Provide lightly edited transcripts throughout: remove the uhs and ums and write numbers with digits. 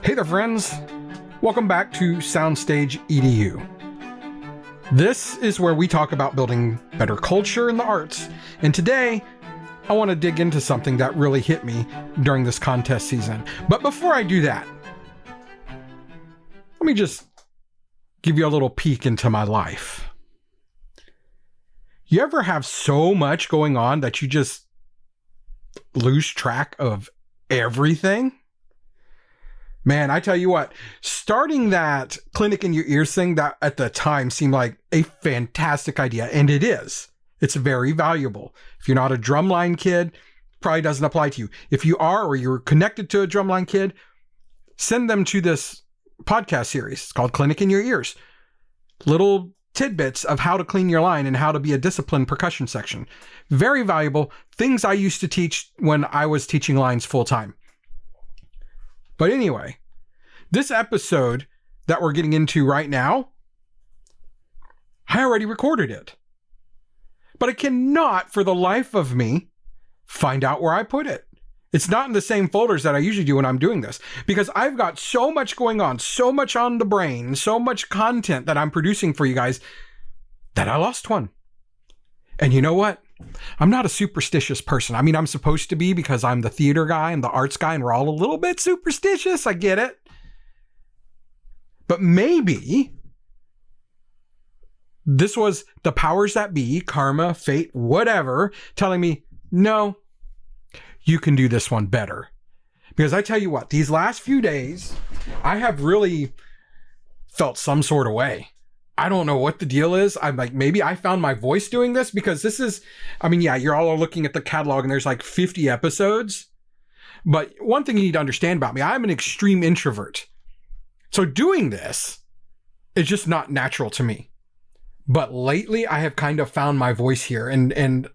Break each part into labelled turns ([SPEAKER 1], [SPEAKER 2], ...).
[SPEAKER 1] Hey there, friends. Welcome back to SoundstageEDU. This is where we talk about building better culture in the arts. And today, I want to dig into something that really hit me during this contest season. But before I do that, let me just give you a little peek into my life. You ever have so much going on that you just lose track of everything? Man, I tell you what, starting that clinic in your ears thing, that at the time seemed like a fantastic idea, and it is. It's very valuable. If you're not a drumline kid, probably doesn't apply to you. If you are, or you're connected to a drumline kid, send them to this podcast series. It's called Clinic in Your Ears. Little tidbits of how to clean your line and how to be a disciplined percussion section. Very valuable. Things I used to teach when I was teaching lines full time. But anyway, this episode that we're getting into right now, I already recorded it. But I cannot, for the life of me, find out where I put it. It's not in the same folders that I usually do when I'm doing this, because I've got so much going on, so much on the brain, so much content that I'm producing for you guys that I lost one. And you know what? I'm not a superstitious person. I mean, I'm supposed to be because I'm the theater guy and the arts guy, and we're all a little bit superstitious. I get it. But maybe this was the powers that be, karma, fate, whatever, telling me, no, you can do this one better. Because I tell you what, these last few days, I have really felt some sort of way. I don't know what the deal is. I'm like, maybe I found my voice doing this, because this is, I mean, yeah, you're all looking at the catalog and there's like 50 episodes. But one thing you need to understand about me, I'm an extreme introvert. So doing this is just not natural to me. But lately I have kind of found my voice here, and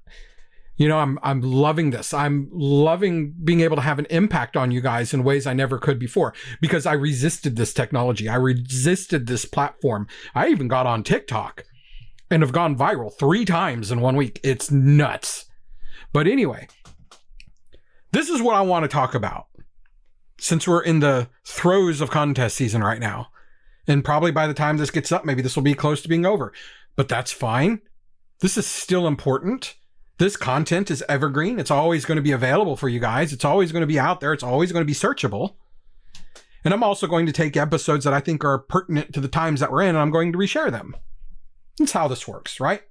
[SPEAKER 1] you know, I'm loving this. I'm loving being able to have an impact on you guys in ways I never could before, because I resisted this technology. I resisted this platform. I even got on TikTok and have gone viral 3 times in 1 week. It's nuts. But anyway, this is what I want to talk about, since we're in the throes of contest season right now. And probably by the time this gets up, maybe this will be close to being over. But that's fine. This is still important. This content is evergreen. It's always going to be available for you guys. It's always going to be out there. It's always going to be searchable. And I'm also going to take episodes that I think are pertinent to the times that we're in, and I'm going to reshare them. That's how this works, right?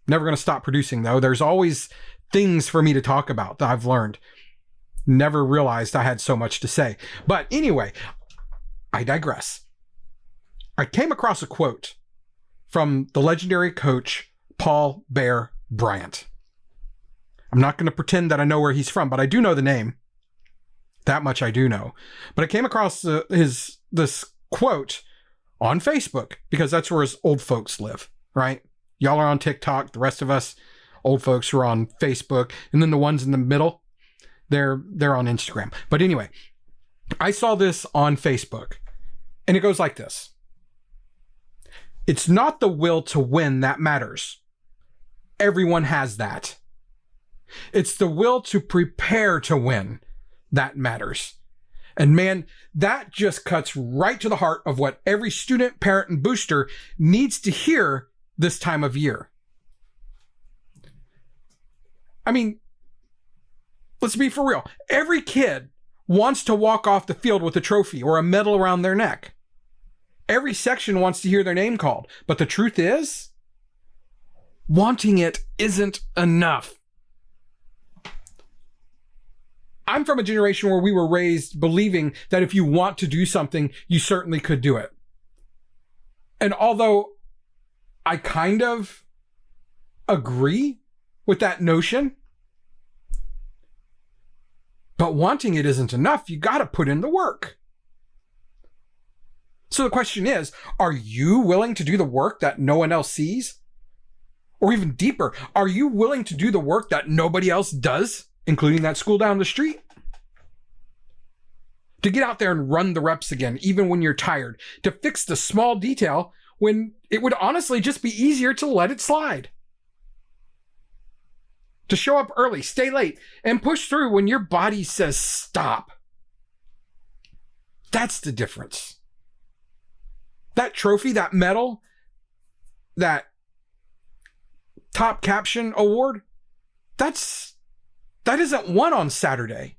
[SPEAKER 1] Never going to stop producing, though. There's always things for me to talk about that I've learned. Never realized I had so much to say. But anyway, I digress. I came across a quote from the legendary coach, Paul Bear Bryant. I'm not going to pretend that I know where he's from, but I do know the name. That much I do know. But I came across this quote on Facebook, because that's where his old folks live, right? Y'all are on TikTok. The rest of us old folks are on Facebook. And then the ones in the middle, they're on Instagram. But anyway, I saw this on Facebook, and it goes like this. It's not the will to win that matters. Everyone has that. It's the will to prepare to win that matters. And man, that just cuts right to the heart of what every student, parent, and booster needs to hear this time of year. I mean, let's be for real. Every kid wants to walk off the field with a trophy or a medal around their neck. Every section wants to hear their name called. But the truth is, wanting it isn't enough. I'm from a generation where we were raised believing that if you want to do something, you certainly could do it. And although I kind of agree with that notion, but wanting it isn't enough. You got to put in the work. So the question is, are you willing to do the work that no one else sees? Or even deeper, are you willing to do the work that nobody else does, including that school down the street? To get out there and run the reps again, even when you're tired. To fix the small detail when it would honestly just be easier to let it slide. To show up early, stay late, and push through when your body says stop. That's the difference. That trophy, that medal, that top caption award, that isn't won on Saturday.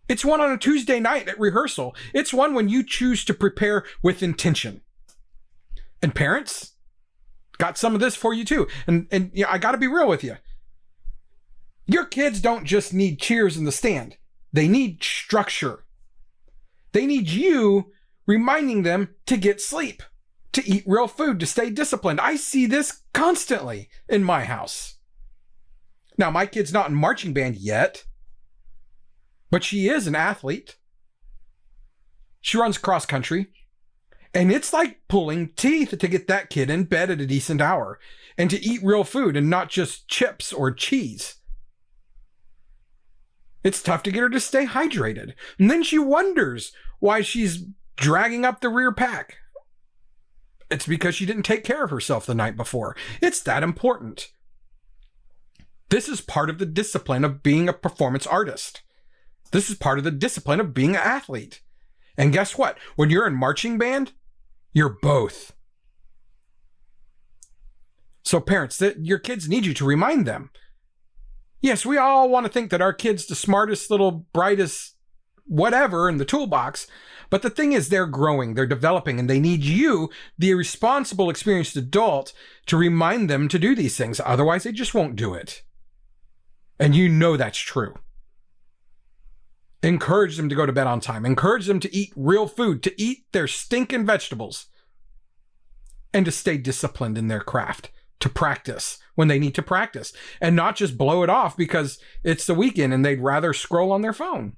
[SPEAKER 1] It's won on a Tuesday night at rehearsal. It's one when you choose to prepare with intention. And parents, got some of this for you too. And you know, I got to be real with you. Your kids don't just need cheers in the stand. They need structure. They need you reminding them to get sleep, to eat real food, to stay disciplined. I see this constantly in my house. Now, my kid's not in marching band yet, but she is an athlete. She runs cross country. And it's like pulling teeth to get that kid in bed at a decent hour and to eat real food and not just chips or cheese. It's tough to get her to stay hydrated. And then she wonders why she's dragging up the rear pack. It's because she didn't take care of herself the night before. It's that important. This is part of the discipline of being a performance artist. This is part of the discipline of being an athlete. And guess what? When you're in marching band, you're both. So parents, your kids need you to remind them. Yes, we all want to think that our kid's the smartest, little, brightest, whatever in the toolbox. But the thing is, they're growing, they're developing, and they need you, the responsible, experienced adult, to remind them to do these things. Otherwise, they just won't do it. And you know that's true. Encourage them to go to bed on time. Encourage them to eat real food, to eat their stinking vegetables, and to stay disciplined in their craft, to practice when they need to practice, and not just blow it off because it's the weekend and they'd rather scroll on their phone.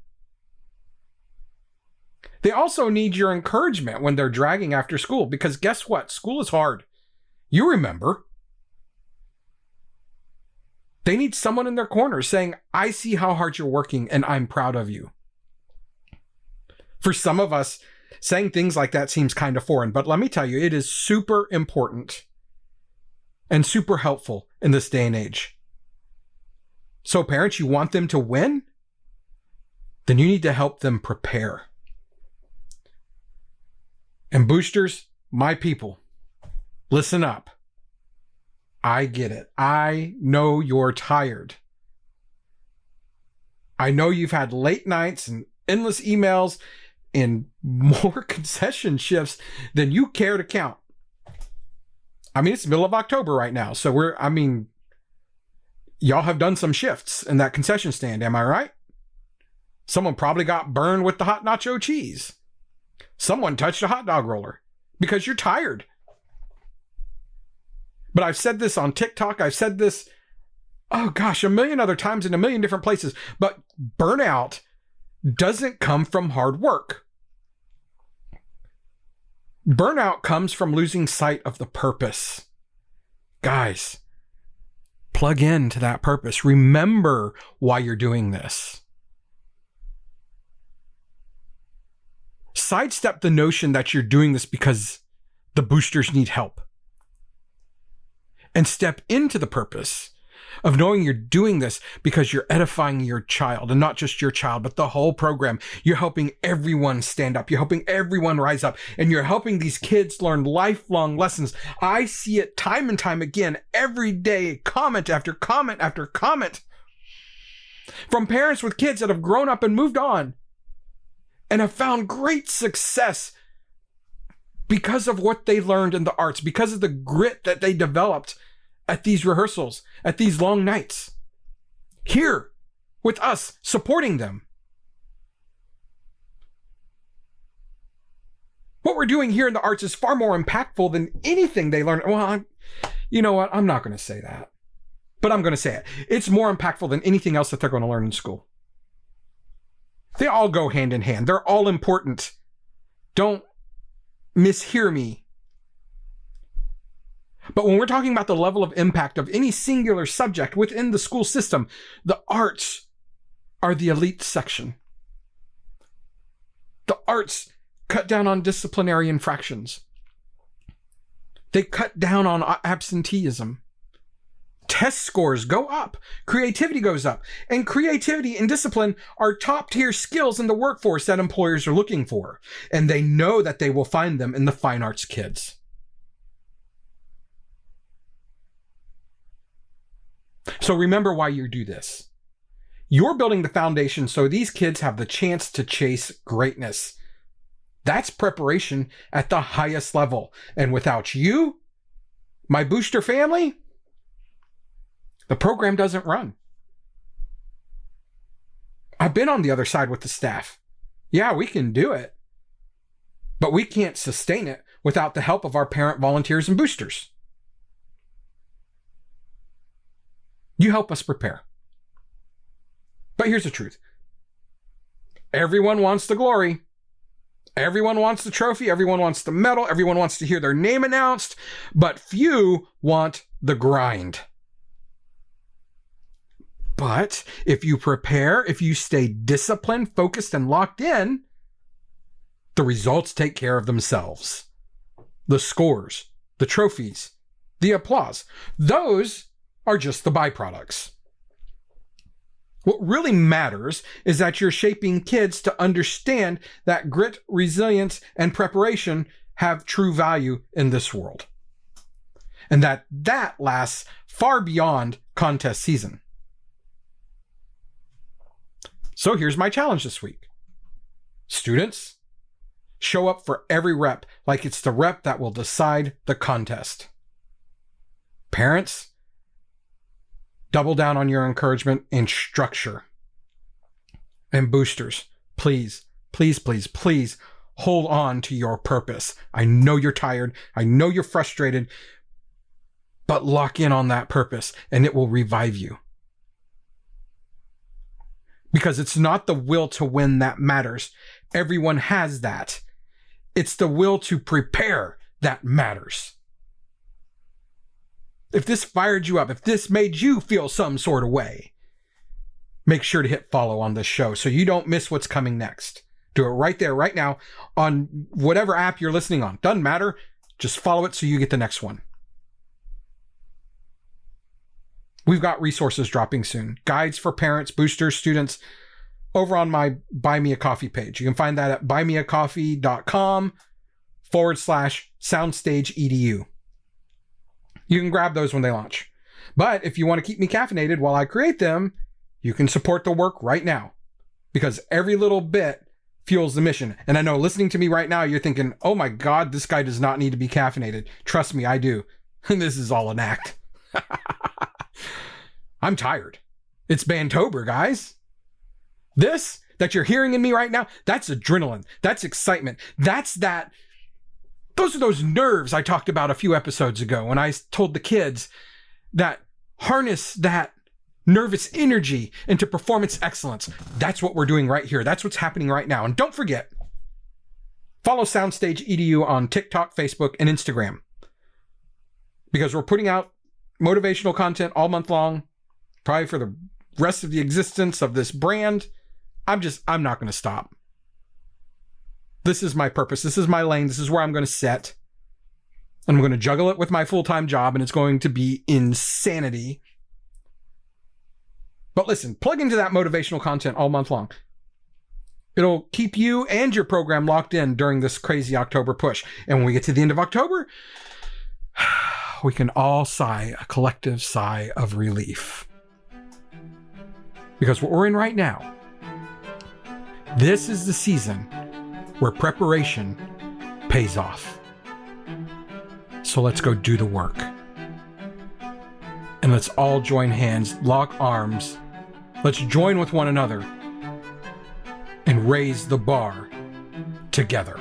[SPEAKER 1] They also need your encouragement when they're dragging after school, because guess what? School is hard. You remember. They need someone in their corner saying, I see how hard you're working and I'm proud of you. For some of us, saying things like that seems kind of foreign, but let me tell you, it is super important and super helpful in this day and age. So parents, you want them to win? Then you need to help them prepare. And boosters, my people, listen up. I get it. I know you're tired. I know you've had late nights and endless emails and more concession shifts than you care to count. I mean, it's the middle of October right now. So y'all have done some shifts in that concession stand. Am I right? Someone probably got burned with the hot nacho cheese. Someone touched a hot dog roller because you're tired. But I've said this on TikTok. I've said this, oh gosh, a million other times in a million different places. But burnout doesn't come from hard work. Burnout comes from losing sight of the purpose. Guys, plug into that purpose. Remember why you're doing this. Sidestep the notion that you're doing this because the boosters need help. And step into the purpose of knowing you're doing this because you're edifying your child, and not just your child, but the whole program. You're helping everyone stand up. You're helping everyone rise up, and you're helping these kids learn lifelong lessons. I see it time and time again, every day, comment after comment after comment from parents with kids that have grown up and moved on and have found great success because of what they learned in the arts, because of the grit that they developed at these rehearsals, at these long nights, here with us, supporting them. What we're doing here in the arts is far more impactful than anything they learned. Well, you know what? I'm not going to say that, but I'm going to say it. It's more impactful than anything else that they're going to learn in school. They all go hand in hand. They're all important. Don't mishear me. But when we're talking about the level of impact of any singular subject within the school system, the arts are the elite section. The arts cut down on disciplinary infractions. They cut down on absenteeism. Test scores go up, creativity goes up, and creativity and discipline are top tier skills in the workforce that employers are looking for, and they know that they will find them in the fine arts kids. So remember why you do this. You're building the foundation so these kids have the chance to chase greatness. That's preparation at the highest level. And without you, my booster family, the program doesn't run. I've been on the other side with the staff. Yeah, we can do it, but we can't sustain it without the help of our parent volunteers and boosters. You help us prepare. But here's the truth. Everyone wants the glory. Everyone wants the trophy. Everyone wants the medal. Everyone wants to hear their name announced, but few want the grind. But if you prepare, if you stay disciplined, focused, and locked in, the results take care of themselves. The scores, the trophies, the applause, those are just the byproducts. What really matters is that you're shaping kids to understand that grit, resilience, and preparation have true value in this world. And that lasts far beyond contest season. So here's my challenge this week. Students, show up for every rep like it's the rep that will decide the contest. Parents, double down on your encouragement and structure. And boosters, please, please, please, please hold on to your purpose. I know you're tired. I know you're frustrated, but lock in on that purpose and it will revive you. Because it's not the will to win that matters. Everyone has that. It's the will to prepare that matters. If this fired you up, if this made you feel some sort of way, make sure to hit follow on this show so you don't miss what's coming next. Do it right there, right now, on whatever app you're listening on. Doesn't matter. Just follow it so you get the next one. We've got resources dropping soon. Guides for parents, boosters, students over on my Buy Me a Coffee page. You can find that at buymeacoffee.com/SoundstageEDU. You can grab those when they launch. But if you want to keep me caffeinated while I create them, you can support the work right now. Because every little bit fuels the mission. And I know listening to me right now, you're thinking, oh my God, this guy does not need to be caffeinated. Trust me, I do. And this is all an act. I'm tired. It's Bantober, guys. This that you're hearing in me right now, that's adrenaline. That's excitement. Those are those nerves I talked about a few episodes ago when I told the kids that harness that nervous energy into performance excellence. That's what we're doing right here. That's what's happening right now. And don't forget, follow SoundstageEDU on TikTok, Facebook, and Instagram. Because we're putting out motivational content all month long, probably for the rest of the existence of this brand. I'm not going to stop. This is my purpose. This is my lane. This is where I'm going to set. And I'm going to juggle it with my full-time job, and it's going to be insanity. But listen, plug into that motivational content all month long. It'll keep you and your program locked in during this crazy October push. And when we get to the end of October, we can all sigh a collective sigh of relief. Because what we're in right now, this is the season where preparation pays off. So let's go do the work. And let's all join hands, lock arms. Let's join with one another and raise the bar together.